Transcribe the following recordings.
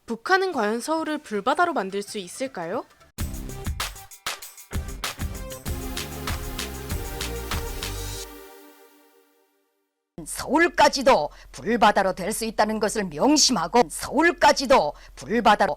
북한은 과연 서울을 불바다로 만들 수 있을까요? 서울까지도 불바다로 될 수 있다는 것을 명심하고 서울까지도 불바다로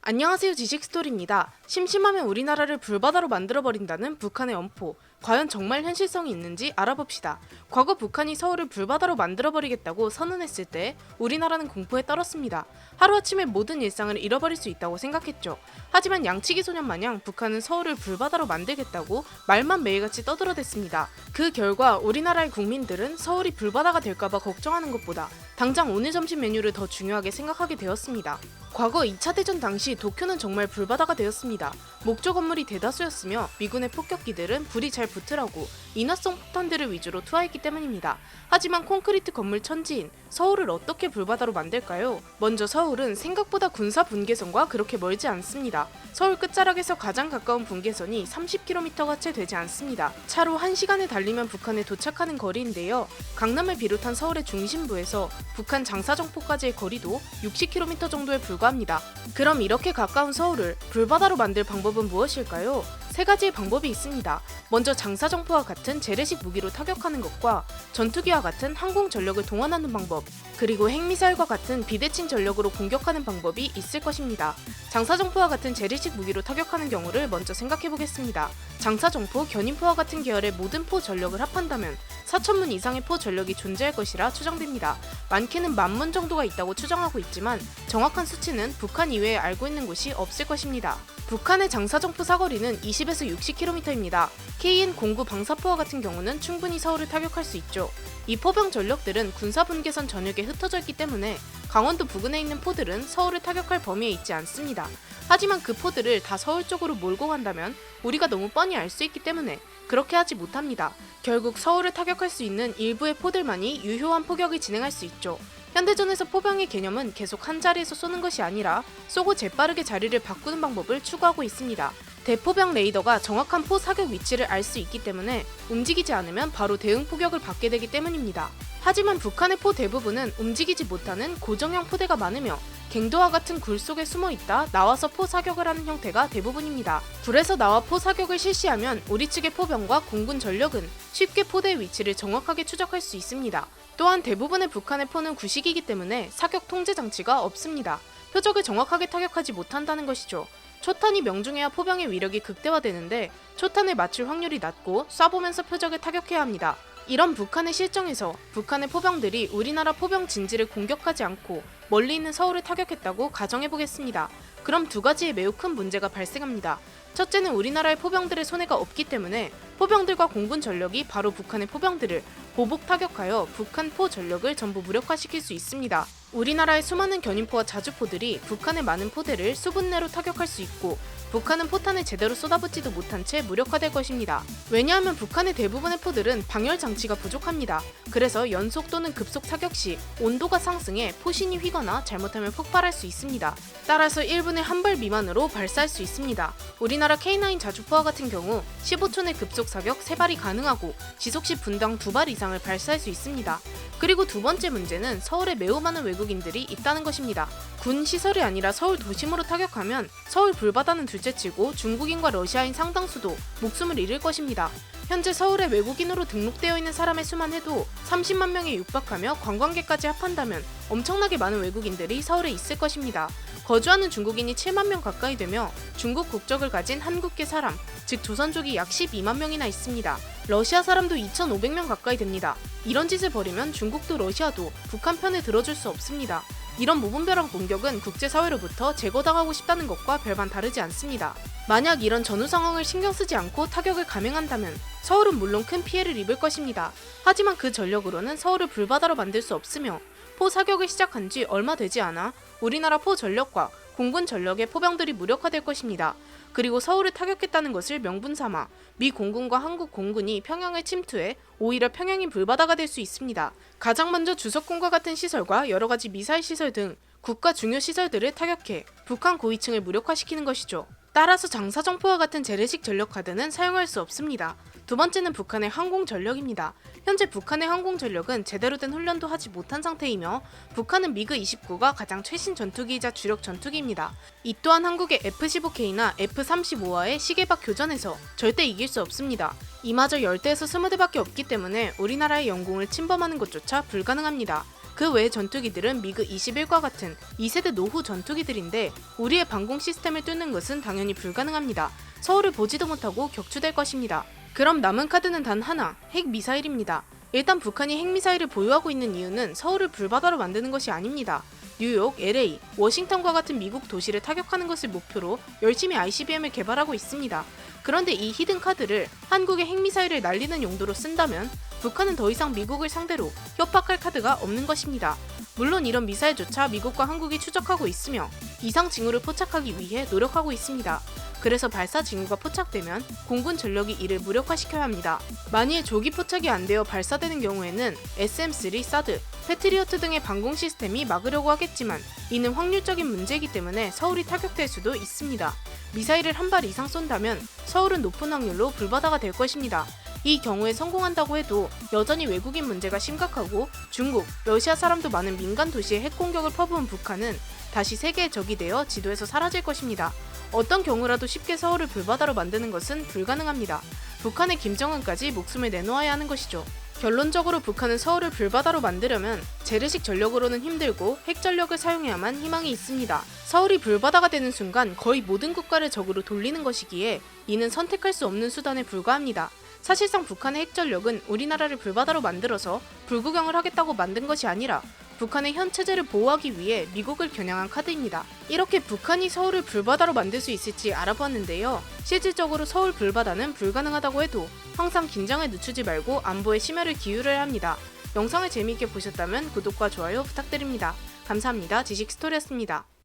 안녕하세요, 지식스토리입니다. 심심하면 우리나라를 불바다로 만들어버린다는 북한의 엄포. 과연 정말 현실성이 있는지 알아봅시다. 과거 북한이 서울을 불바다로 만들어버리겠다고 선언했을 때 우리나라는 공포에 떨었습니다. 하루아침에 모든 일상을 잃어버릴 수 있다고 생각했죠. 하지만 양치기 소년 마냥 북한은 서울을 불바다로 만들겠다고 말만 매일같이 떠들어댔습니다. 그 결과 우리나라의 국민들은 서울이 불바다가 될까봐 걱정하는 것보다 당장 오늘 점심 메뉴를 더 중요하게 생각하게 되었습니다. 과거 2차 대전 당시 도쿄는 정말 불바다가 되었습니다. 목조 건물이 대다수였으며 미군의 폭격기들은 불이 잘 붙으라고 인화성 폭탄들을 위주로 투하했기 때문입니다. 하지만 콘크리트 건물 천지인 서울을 어떻게 불바다로 만들까요? 먼저 서울은 생각보다 군사 분계선과 그렇게 멀지 않습니다. 서울 끝자락에서 가장 가까운 분계선이 30km가 채 되지 않습니다. 차로 1시간에 달리면 북한에 도착하는 거리인데요. 강남을 비롯한 서울의 중심부에서 북한 장사정포까지의 거리도 60km 정도에 불과합니다. 그럼 이렇게 가까운 서울을 불바다로 만들 방법은 무엇일까요? 세 가지의 방법이 있습니다. 먼저 장사정포와 같은 재래식 무기로 타격하는 것과 전투기와 같은 항공 전력을 동원하는 방법, 그리고 핵미사일과 같은 비대칭 전력으로 공격하는 방법이 있을 것입니다. 장사정포와 같은 재래식 무기로 타격하는 경우를 먼저 생각해보겠습니다. 장사정포, 견인포와 같은 계열의 모든 포 전력을 합한다면 4,000문 이상의 포 전력이 존재할 것이라 추정됩니다. 많게는 10,000문 정도가 있다고 추정하고 있지만 정확한 수치는 북한 이외에 알고 있는 곳이 없을 것입니다. 북한의 장사정포 사거리는 20에서 60km입니다. KN-09 방사포와 같은 경우는 충분히 서울을 타격할 수 있죠. 이 포병 전력들은 군사분계선 전역에 흩어져 있기 때문에 강원도 부근에 있는 포들은 서울을 타격할 범위에 있지 않습니다. 하지만 그 포들을 다 서울 쪽으로 몰고 간다면 우리가 너무 뻔히 알 수 있기 때문에 그렇게 하지 못합니다. 결국 서울을 타격할 수 있는 일부의 포들만이 유효한 포격을 진행할 수 있죠. 현대전에서 포병의 개념은 계속 한 자리에서 쏘는 것이 아니라 쏘고 재빠르게 자리를 바꾸는 방법을 추구하고 있습니다. 대포병 레이더가 정확한 포 사격 위치를 알 수 있기 때문에 움직이지 않으면 바로 대응 포격을 받게 되기 때문입니다. 하지만 북한의 포 대부분은 움직이지 못하는 고정형 포대가 많으며 갱도와 같은 굴 속에 숨어 있다 나와서 포 사격을 하는 형태가 대부분입니다. 굴에서 나와 포 사격을 실시하면 우리 측의 포병과 공군 전력은 쉽게 포대의 위치를 정확하게 추적할 수 있습니다. 또한 대부분의 북한의 포는 구식이기 때문에 사격 통제 장치가 없습니다. 표적을 정확하게 타격하지 못한다는 것이죠. 초탄이 명중해야 포병의 위력이 극대화되는데 초탄을 맞출 확률이 낮고 쏴보면서 표적을 타격해야 합니다. 이런 북한의 실정에서 북한의 포병들이 우리나라 포병 진지를 공격하지 않고 멀리 있는 서울을 타격했다고 가정해보겠습니다. 그럼 두 가지의 매우 큰 문제가 발생합니다. 첫째는 우리나라의 포병들의 손해가 없기 때문에 포병들과 공군 전력이 바로 북한의 포병들을 보복 타격하여 북한 포 전력을 전부 무력화시킬 수 있습니다. 우리나라의 수많은 견인포와 자주포들이 북한의 많은 포대를 수분 내로 타격할 수 있고 북한은 포탄을 제대로 쏟아붓지도 못한 채 무력화될 것입니다. 왜냐하면 북한의 대부분의 포들은 방열 장치가 부족합니다. 그래서 연속 또는 급속 타격 시 온도가 상승해 포신이 휘거나 잘못하면 폭발할 수 있습니다. 따라서 1분에 한 발 미만으로 발사할 수 있습니다. 우리나라 K9 자주포와 같은 경우 15초 내 급속 사격 3발이 가능하고 지속시 분당 2발 이상을 발사할 수 있습니다. 그리고 두 번째 문제는 서울에 매우 많은 외국인들이 있다는 것입니다. 군 시설이 아니라 서울 도심으로 타격하면 서울 불바다는 둘째치고 중국인과 러시아인 상당수도 목숨을 잃을 것입니다. 현재 서울에 외국인으로 등록되어 있는 사람의 수만 해도 30만 명에 육박하며 관광객까지 합한다면 엄청나게 많은 외국인들이 서울에 있을 것입니다. 거주하는 중국인이 7만 명 가까이 되며 중국 국적을 가진 한국계 사람, 즉 조선족이 약 12만 명이나 있습니다. 러시아 사람도 2,500명 가까이 됩니다. 이런 짓을 벌이면 중국도 러시아도 북한 편에 들어줄 수 없습니다. 이런 무분별한 공격은 국제사회로부터 제거당하고 싶다는 것과 별반 다르지 않습니다. 만약 이런 전후 상황을 신경 쓰지 않고 타격을 감행한다면 서울은 물론 큰 피해를 입을 것입니다. 하지만 그 전력으로는 서울을 불바다로 만들 수 없으며 포 사격을 시작한 지 얼마 되지 않아 우리나라 포 전력과 공군 전력의 포병들이 무력화될 것입니다. 그리고 서울을 타격했다는 것을 명분 삼아 미 공군과 한국 공군이 평양을 침투해 오히려 평양이 불바다가 될 수 있습니다. 가장 먼저 주석군과 같은 시설과 여러 가지 미사일 시설 등 국가 중요 시설들을 타격해 북한 고위층을 무력화시키는 것이죠. 따라서 장사정포와 같은 재래식 전력 카드는 사용할 수 없습니다. 두 번째는 북한의 항공전력입니다. 현재 북한의 항공전력은 제대로 된 훈련도 하지 못한 상태이며 북한은 미그 29가 가장 최신 전투기이자 주력 전투기입니다. 이 또한 한국의 F-15K나 F-35와의 시계박 교전에서 절대 이길 수 없습니다. 이마저 열대에서 20대밖에 없기 때문에 우리나라의 영공을 침범하는 것조차 불가능합니다. 그 외의 전투기들은 미그 21과 같은 2세대 노후 전투기들인데 우리의 방공 시스템을 뚫는 것은 당연히 불가능합니다. 서울을 보지도 못하고 격추될 것입니다. 그럼 남은 카드는 단 하나, 핵미사일입니다. 일단 북한이 핵미사일을 보유하고 있는 이유는 서울을 불바다로 만드는 것이 아닙니다. 뉴욕, LA, 워싱턴과 같은 미국 도시를 타격하는 것을 목표로 열심히 ICBM을 개발하고 있습니다. 그런데 이 히든 카드를 한국의 핵미사일을 날리는 용도로 쓴다면 북한은 더 이상 미국을 상대로 협박할 카드가 없는 것입니다. 물론 이런 미사일조차 미국과 한국이 추적하고 있으며 이상 징후를 포착하기 위해 노력하고 있습니다. 그래서 발사 징후가 포착되면 공군 전력이 이를 무력화시켜야 합니다. 만일 조기 포착이 안 되어 발사되는 경우에는 SM-3 사드, 패트리어트 등의 방공 시스템이 막으려고 하겠지만 이는 확률적인 문제이기 때문에 서울이 타격될 수도 있습니다. 미사일을 한 발 이상 쏜다면 서울은 높은 확률로 불바다가 될 것입니다. 이 경우에 성공한다고 해도 여전히 외국인 문제가 심각하고 중국, 러시아 사람도 많은 민간 도시에 핵 공격을 퍼부은 북한은 다시 세계의 적이 되어 지도에서 사라질 것입니다. 어떤 경우라도 쉽게 서울을 불바다로 만드는 것은 불가능합니다. 북한의 김정은까지 목숨을 내놓아야 하는 것이죠. 결론적으로 북한은 서울을 불바다로 만들려면 재래식 전력으로는 힘들고 핵전력을 사용해야만 희망이 있습니다. 서울이 불바다가 되는 순간 거의 모든 국가를 적으로 돌리는 것이기에 이는 선택할 수 없는 수단에 불과합니다. 사실상 북한의 핵전력은 우리나라를 불바다로 만들어서 불구경을 하겠다고 만든 것이 아니라 북한의 현 체제를 보호하기 위해 미국을 겨냥한 카드입니다. 이렇게 북한이 서울을 불바다로 만들 수 있을지 알아보았는데요. 실질적으로 서울 불바다는 불가능하다고 해도 항상 긴장을 늦추지 말고 안보에 심혈을 기울여야 합니다. 영상을 재미있게 보셨다면 구독과 좋아요 부탁드립니다. 감사합니다. 지식스토리였습니다.